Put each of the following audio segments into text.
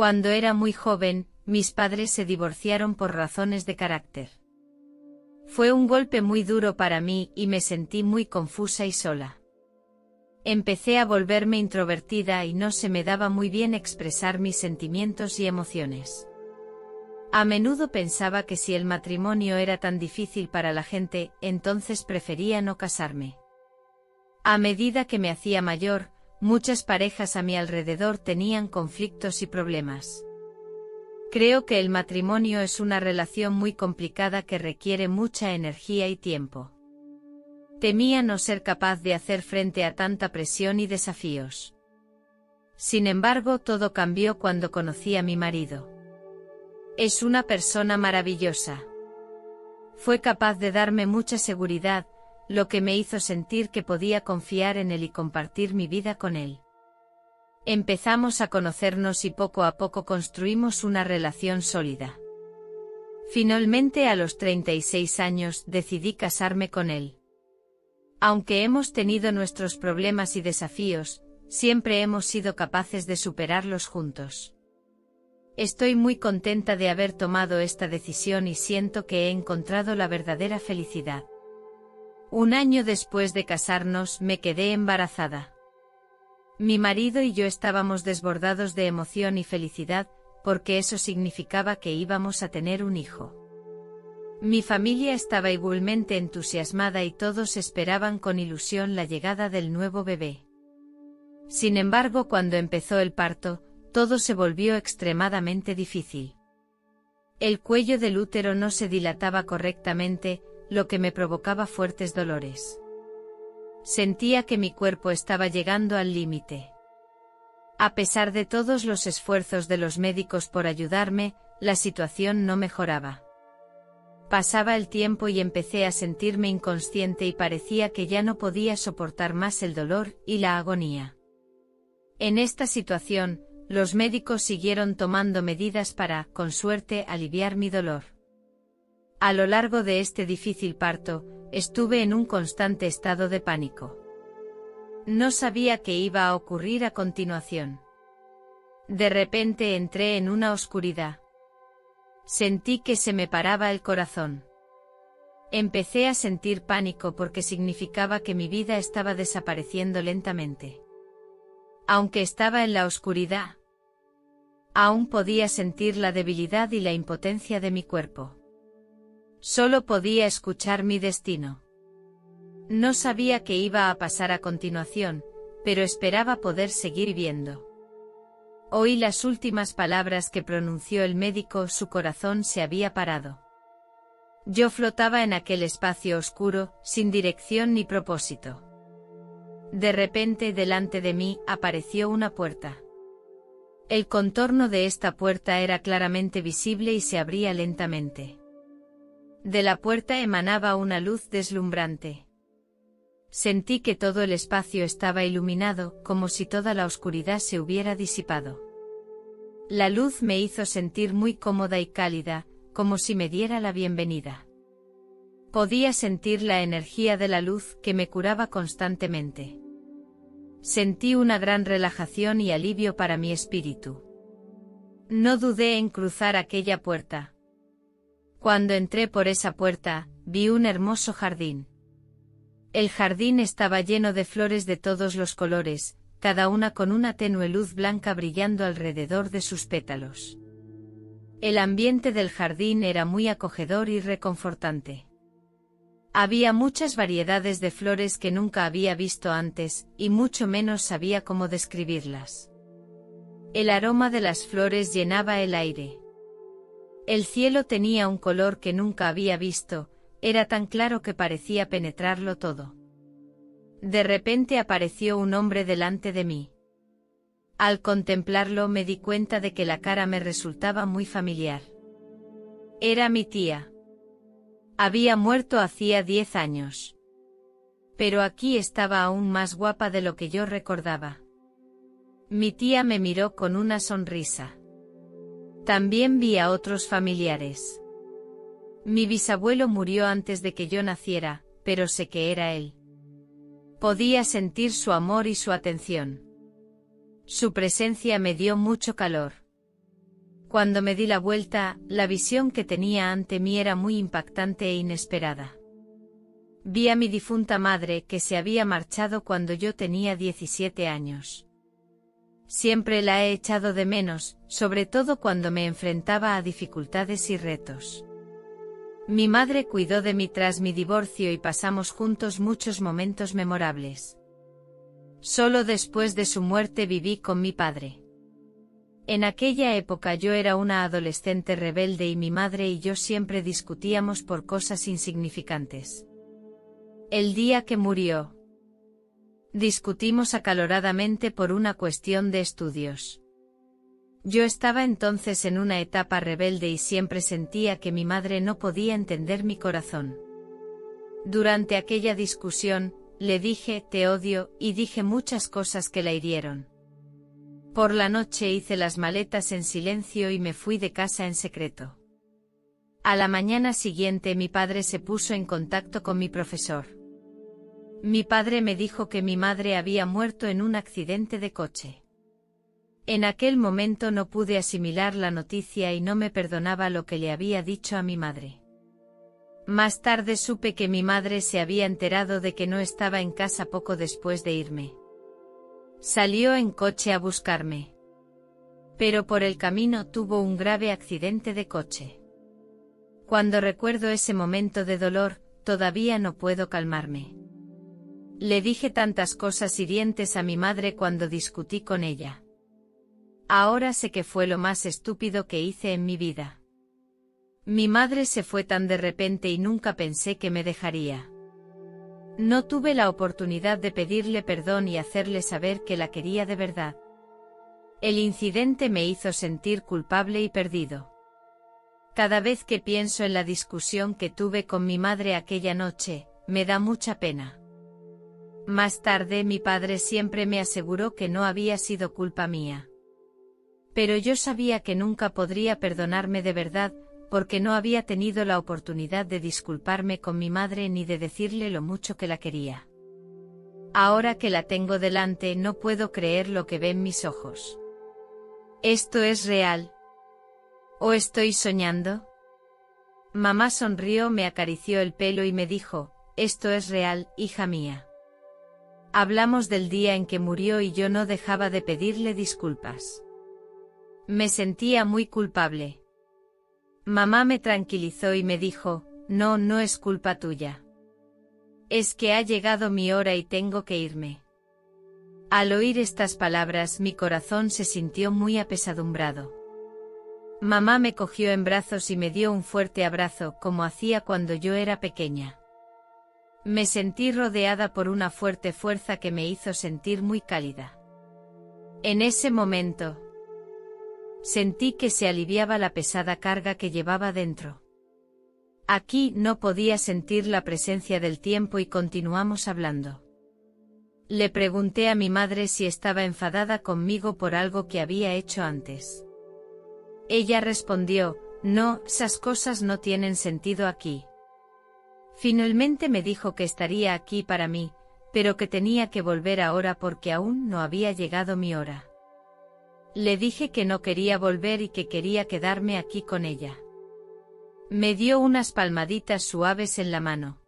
Cuando era muy joven, mis padres se divorciaron por razones de carácter. Fue un golpe muy duro para mí y me sentí muy confusa y sola. Empecé a volverme introvertida y no se me daba muy bien expresar mis sentimientos y emociones. A menudo pensaba que si el matrimonio era tan difícil para la gente, entonces prefería no casarme. A medida que me hacía mayor, muchas parejas a mi alrededor tenían conflictos y problemas. Creo que el matrimonio es una relación muy complicada que requiere mucha energía y tiempo. Temía no ser capaz de hacer frente a tanta presión y desafíos. Sin embargo, todo cambió cuando conocí a mi marido. Es una persona maravillosa. Fue capaz de darme mucha seguridad, lo que me hizo sentir que podía confiar en él y compartir mi vida con él. Empezamos a conocernos y poco a poco construimos una relación sólida. Finalmente, a los 36 años, decidí casarme con él. Aunque hemos tenido nuestros problemas y desafíos, siempre hemos sido capaces de superarlos juntos. Estoy muy contenta de haber tomado esta decisión y siento que he encontrado la verdadera felicidad. Un año después de casarnos, me quedé embarazada. Mi marido y yo estábamos desbordados de emoción y felicidad, porque eso significaba que íbamos a tener un hijo. Mi familia estaba igualmente entusiasmada y todos esperaban con ilusión la llegada del nuevo bebé. Sin embargo, cuando empezó el parto, todo se volvió extremadamente difícil. El cuello del útero no se dilataba correctamente, lo que me provocaba fuertes dolores. Sentía que mi cuerpo estaba llegando al límite. A pesar de todos los esfuerzos de los médicos por ayudarme, la situación no mejoraba. Pasaba el tiempo y empecé a sentirme inconsciente y parecía que ya no podía soportar más el dolor y la agonía. En esta situación, los médicos siguieron tomando medidas para, con suerte, aliviar mi dolor. A lo largo de este difícil parto, estuve en un constante estado de pánico. No sabía qué iba a ocurrir a continuación. De repente entré en una oscuridad. Sentí que se me paraba el corazón. Empecé a sentir pánico porque significaba que mi vida estaba desapareciendo lentamente. Aunque estaba en la oscuridad, aún podía sentir la debilidad y la impotencia de mi cuerpo. Solo podía escuchar mi destino. No sabía qué iba a pasar a continuación, pero esperaba poder seguir viviendo. Oí las últimas palabras que pronunció el médico, su corazón se había parado. Yo flotaba en aquel espacio oscuro, sin dirección ni propósito. De repente, delante de mí, apareció una puerta. El contorno de esta puerta era claramente visible y se abría lentamente. De la puerta emanaba una luz deslumbrante. Sentí que todo el espacio estaba iluminado, como si toda la oscuridad se hubiera disipado. La luz me hizo sentir muy cómoda y cálida, como si me diera la bienvenida. Podía sentir la energía de la luz que me curaba constantemente. Sentí una gran relajación y alivio para mi espíritu. No dudé en cruzar aquella puerta. Cuando entré por esa puerta, vi un hermoso jardín. El jardín estaba lleno de flores de todos los colores, cada una con una tenue luz blanca brillando alrededor de sus pétalos. El ambiente del jardín era muy acogedor y reconfortante. Había muchas variedades de flores que nunca había visto antes, y mucho menos sabía cómo describirlas. El aroma de las flores llenaba el aire. El cielo tenía un color que nunca había visto, era tan claro que parecía penetrarlo todo. De repente apareció un hombre delante de mí. Al contemplarlo me di cuenta de que la cara me resultaba muy familiar. Era mi tía. Había muerto hacía 10 años. Pero aquí estaba aún más guapa de lo que yo recordaba. Mi tía me miró con una sonrisa. También vi a otros familiares. Mi bisabuelo murió antes de que yo naciera, pero sé que era él. Podía sentir su amor y su atención. Su presencia me dio mucho calor. Cuando me di la vuelta, la visión que tenía ante mí era muy impactante e inesperada. Vi a mi difunta madre que se había marchado cuando yo tenía 17 años. Siempre la he echado de menos, sobre todo cuando me enfrentaba a dificultades y retos. Mi madre cuidó de mí tras mi divorcio y pasamos juntos muchos momentos memorables. Solo después de su muerte viví con mi padre. En aquella época yo era una adolescente rebelde y mi madre y yo siempre discutíamos por cosas insignificantes. El día que murió, discutimos acaloradamente por una cuestión de estudios. Yo estaba entonces en una etapa rebelde y siempre sentía que mi madre no podía entender mi corazón. Durante aquella discusión, le dije, te odio, y dije muchas cosas que la hirieron. Por la noche hice las maletas en silencio y me fui de casa en secreto. A la mañana siguiente mi padre se puso en contacto con mi profesor. Mi padre me dijo que mi madre había muerto en un accidente de coche. En aquel momento no pude asimilar la noticia y no me perdonaba lo que le había dicho a mi madre. Más tarde supe que mi madre se había enterado de que no estaba en casa poco después de irme. Salió en coche a buscarme. Pero por el camino tuvo un grave accidente de coche. Cuando recuerdo ese momento de dolor, todavía no puedo calmarme. Le dije tantas cosas hirientes a mi madre cuando discutí con ella. Ahora sé que fue lo más estúpido que hice en mi vida. Mi madre se fue tan de repente y nunca pensé que me dejaría. No tuve la oportunidad de pedirle perdón y hacerle saber que la quería de verdad. El incidente me hizo sentir culpable y perdido. Cada vez que pienso en la discusión que tuve con mi madre aquella noche, me da mucha pena. Más tarde mi padre siempre me aseguró que no había sido culpa mía. Pero yo sabía que nunca podría perdonarme de verdad, porque no había tenido la oportunidad de disculparme con mi madre ni de decirle lo mucho que la quería. Ahora que la tengo delante no puedo creer lo que ven mis ojos. ¿Esto es real? ¿O estoy soñando? Mamá sonrió, me acarició el pelo y me dijo, esto es real, hija mía. Hablamos del día en que murió y yo no dejaba de pedirle disculpas. Me sentía muy culpable. Mamá me tranquilizó y me dijo, no, no es culpa tuya. Es que ha llegado mi hora y tengo que irme. Al oír estas palabras mi corazón se sintió muy apesadumbrado. Mamá me cogió en brazos y me dio un fuerte abrazo como hacía cuando yo era pequeña. Me sentí rodeada por una fuerte fuerza que me hizo sentir muy cálida. En ese momento, sentí que se aliviaba la pesada carga que llevaba dentro. Aquí no podía sentir la presencia del tiempo y continuamos hablando. Le pregunté a mi madre si estaba enfadada conmigo por algo que había hecho antes. Ella respondió, no, esas cosas no tienen sentido aquí. Finalmente me dijo que estaría aquí para mí, pero que tenía que volver ahora porque aún no había llegado mi hora. Le dije que no quería volver y que quería quedarme aquí con ella. Me dio unas palmaditas suaves en la mano.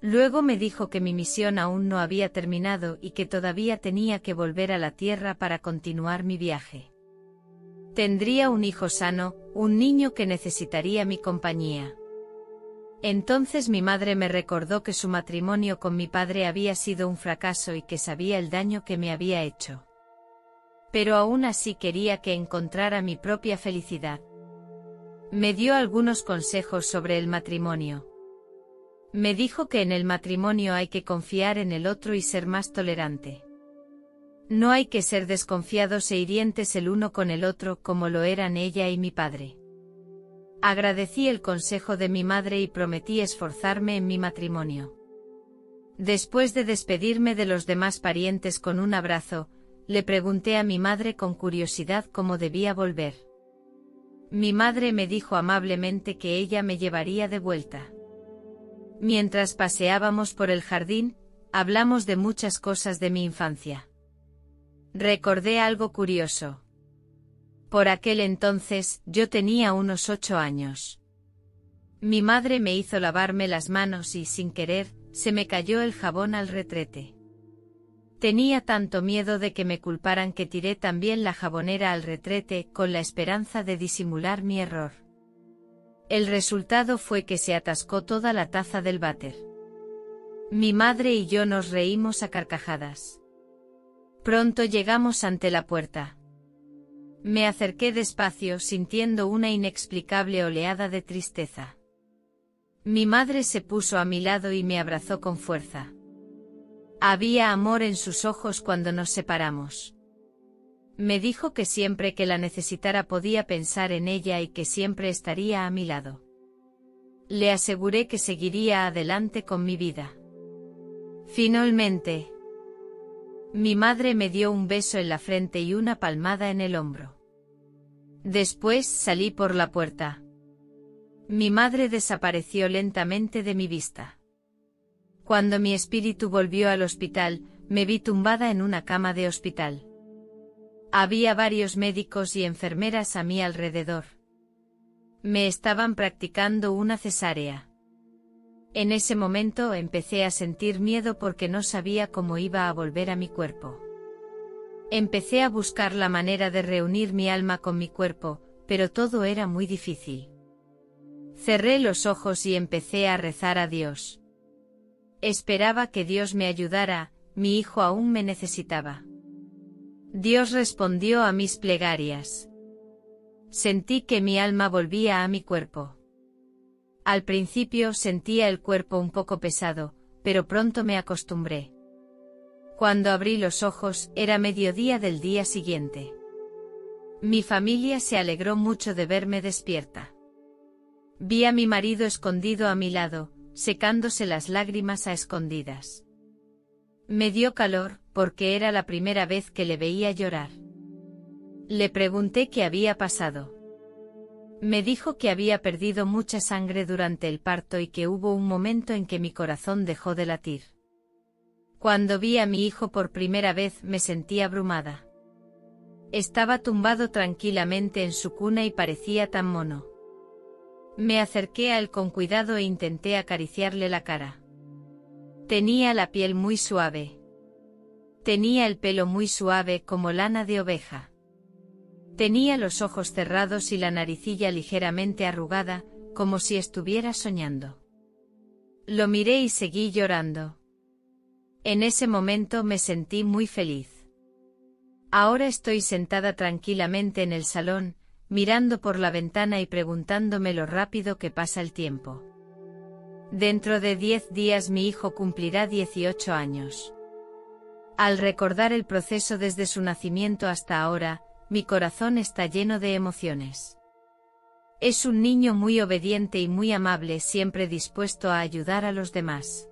Luego me dijo que mi misión aún no había terminado y que todavía tenía que volver a la Tierra para continuar mi viaje. Tendría un hijo sano, un niño que necesitaría mi compañía. Entonces mi madre me recordó que su matrimonio con mi padre había sido un fracaso y que sabía el daño que me había hecho. Pero aún así quería que encontrara mi propia felicidad. Me dio algunos consejos sobre el matrimonio. Me dijo que en el matrimonio hay que confiar en el otro y ser más tolerante. No hay que ser desconfiados e hirientes el uno con el otro como lo eran ella y mi padre. Agradecí el consejo de mi madre y prometí esforzarme en mi matrimonio. Después de despedirme de los demás parientes con un abrazo, le pregunté a mi madre con curiosidad cómo debía volver. Mi madre me dijo amablemente que ella me llevaría de vuelta. Mientras paseábamos por el jardín, hablamos de muchas cosas de mi infancia. Recordé algo curioso. Por aquel entonces, yo tenía unos 8 años. Mi madre me hizo lavarme las manos y, sin querer, se me cayó el jabón al retrete. Tenía tanto miedo de que me culparan que tiré también la jabonera al retrete con la esperanza de disimular mi error. El resultado fue que se atascó toda la taza del váter. Mi madre y yo nos reímos a carcajadas. Pronto llegamos ante la puerta. Me acerqué despacio sintiendo una inexplicable oleada de tristeza. Mi madre se puso a mi lado y me abrazó con fuerza. Había amor en sus ojos cuando nos separamos. Me dijo que siempre que la necesitara podía pensar en ella y que siempre estaría a mi lado. Le aseguré que seguiría adelante con mi vida. Finalmente, mi madre me dio un beso en la frente y una palmada en el hombro. Después salí por la puerta. Mi madre desapareció lentamente de mi vista. Cuando mi espíritu volvió al hospital, me vi tumbada en una cama de hospital. Había varios médicos y enfermeras a mi alrededor. Me estaban practicando una cesárea. En ese momento empecé a sentir miedo porque no sabía cómo iba a volver a mi cuerpo. Empecé a buscar la manera de reunir mi alma con mi cuerpo, pero todo era muy difícil. Cerré los ojos y empecé a rezar a Dios. Esperaba que Dios me ayudara, mi hijo aún me necesitaba. Dios respondió a mis plegarias. Sentí que mi alma volvía a mi cuerpo. Al principio sentía el cuerpo un poco pesado, pero pronto me acostumbré. Cuando abrí los ojos, era mediodía del día siguiente. Mi familia se alegró mucho de verme despierta. Vi a mi marido escondido a mi lado, secándose las lágrimas a escondidas. Me dio calor, porque era la primera vez que le veía llorar. Le pregunté qué había pasado. Me dijo que había perdido mucha sangre durante el parto y que hubo un momento en que mi corazón dejó de latir. Cuando vi a mi hijo por primera vez me sentí abrumada. Estaba tumbado tranquilamente en su cuna y parecía tan mono. Me acerqué a él con cuidado e intenté acariciarle la cara. Tenía la piel muy suave. Tenía el pelo muy suave como lana de oveja. Tenía los ojos cerrados y la naricilla ligeramente arrugada, como si estuviera soñando. Lo miré y seguí llorando. En ese momento me sentí muy feliz. Ahora estoy sentada tranquilamente en el salón, mirando por la ventana y preguntándome lo rápido que pasa el tiempo. Dentro de 10 días mi hijo cumplirá 18 años. Al recordar el proceso desde su nacimiento hasta ahora, mi corazón está lleno de emociones. Es un niño muy obediente y muy amable, siempre dispuesto a ayudar a los demás.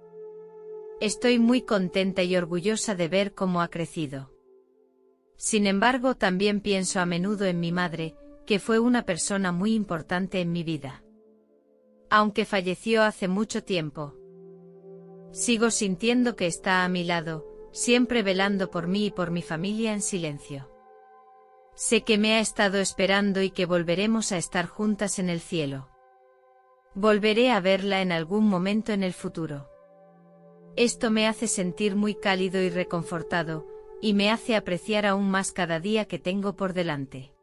Estoy muy contenta y orgullosa de ver cómo ha crecido. Sin embargo, también pienso a menudo en mi madre, que fue una persona muy importante en mi vida. Aunque falleció hace mucho tiempo, sigo sintiendo que está a mi lado, siempre velando por mí y por mi familia en silencio. Sé que me ha estado esperando y que volveremos a estar juntas en el cielo. Volveré a verla en algún momento en el futuro. Esto me hace sentir muy cálido y reconfortado, y me hace apreciar aún más cada día que tengo por delante.